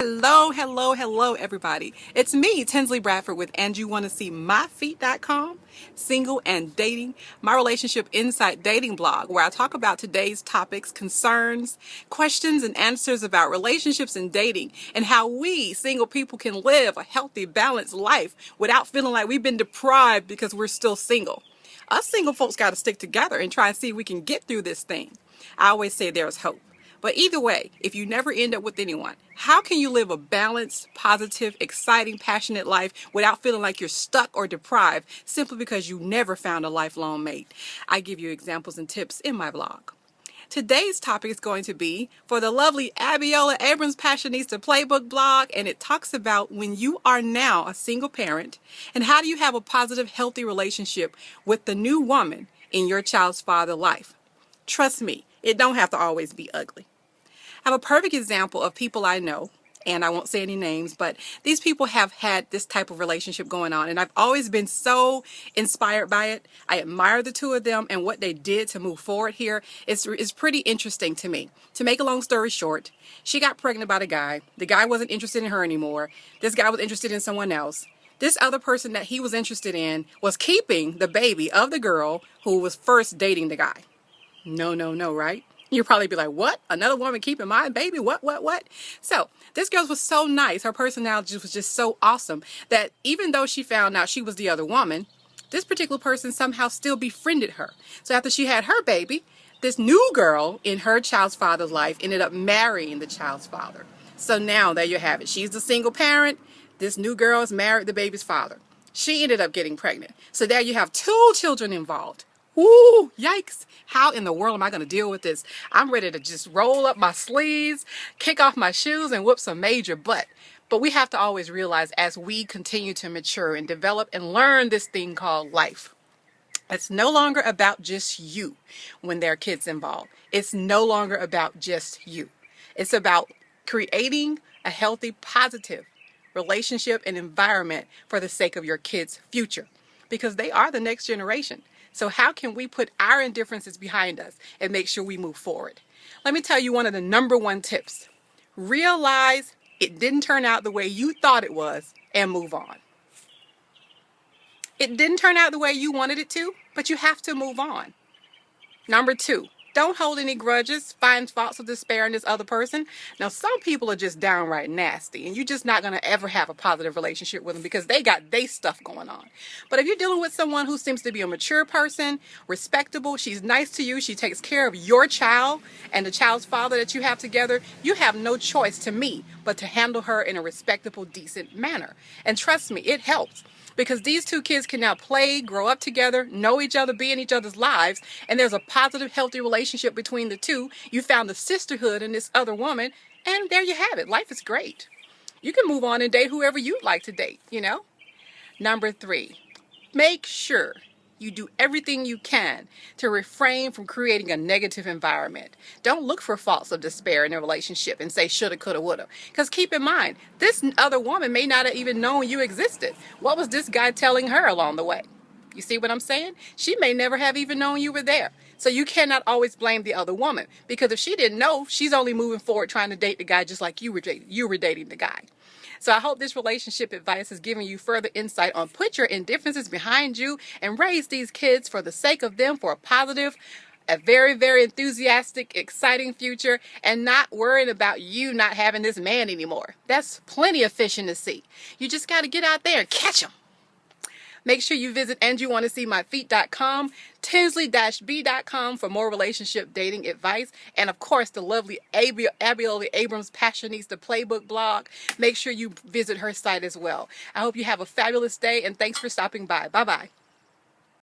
Hello, everybody. It's me, Tinsley Bradford with And You Want to See My Feet.com, single and dating, my relationship insight dating blog, where I talk about today's topics, concerns, questions, and answers about relationships and dating, and how we single people can live a healthy, balanced life without feeling like we've been deprived because we're still single. Us single folks got to stick together and try and see if we can get through this thing. I always say there's hope. But either way, if you never end up with anyone, how can you live a balanced, positive, exciting, passionate life without feeling like you're stuck or deprived simply because you never found a lifelong mate? I give you examples and tips in my blog. Today's topic is going to be for the lovely Abiola Abrams Passionista Playbook blog, and it talks about when you are now a single parent and how do you have a positive, healthy relationship with the new woman in your child's father life. Trust me, it don't have to always be ugly. I have a perfect example of people I know, and I won't say any names, but these people have had this type of relationship going on, and I've always been so inspired by it. I admire the two of them and what they did to move forward here. It's pretty interesting to me. To make a long story short, she got pregnant by the guy. The guy wasn't interested in her anymore. This guy was interested in someone else. This other person that he was interested in was keeping the baby of the girl who was first dating the guy. No, right? You'll probably be like, what? Another woman keeping my baby? What? So this girl was so nice. Her personality was just so awesome that even though she found out she was the other woman, this particular person somehow still befriended her. So after she had her baby, this new girl in her child's father's life ended up marrying the child's father. So now there you have it. She's the single parent. This new girl has married the baby's father. She ended up getting pregnant. So there you have two children involved. Ooh, yikes. How in the world am I going to deal with this? I'm ready to just roll up my sleeves, kick off my shoes, and whoop some major butt. But we have to always realize as we continue to mature and develop and learn this thing called life, it's no longer about just you when there are kids involved. It's no longer about just you. It's about creating a healthy, positive relationship and environment for the sake of your kids' future, because they are the next generation. So how can we put our indifferences behind us and make sure we move forward? Let me tell you one of the number one tips. Realize it didn't turn out the way you thought it was and move on. It didn't turn out the way you wanted it to, but you have to move on. Number two, don't hold any grudges, find faults of despair in this other person. Now, some people are just downright nasty, and you're just not going to ever have a positive relationship with them because they got their stuff going on. But if you're dealing with someone who seems to be a mature person, respectable, she's nice to you, she takes care of your child and the child's father that you have together, you have no choice to me but to handle her in a respectable, decent manner. And trust me, it helps. Because these two kids can now play, grow up together, know each other, be in each other's lives, and there's a positive, healthy relationship between the two. You found the sisterhood in this other woman, and there you have it. Life is great. You can move on and date whoever you'd like to date, you know? Number three, make sure you do everything you can to refrain from creating a negative environment. Don't look for faults of despair in a relationship and say shoulda, coulda, woulda. Because keep in mind, this other woman may not have even known you existed. What was this guy telling her along the way? You see what I'm saying? She may never have even known you were there. So you cannot always blame the other woman, because if she didn't know, she's only moving forward trying to date the guy just like you were dating the guy. So I hope this relationship advice has given you further insight on put your indifferences behind you and raise these kids for the sake of them for a positive, a very, very enthusiastic, exciting future, and not worrying about you not having this man anymore. That's plenty of fish in the sea. You just got to get out there and catch them. Make sure you visit andyouvanttoseemyfeet.com, tinsley-b.com for more relationship dating advice, and of course the lovely Abiola Abrams Passionista Playbook blog. Make sure you visit her site as well. I hope you have a fabulous day, and thanks for stopping by. Bye-bye.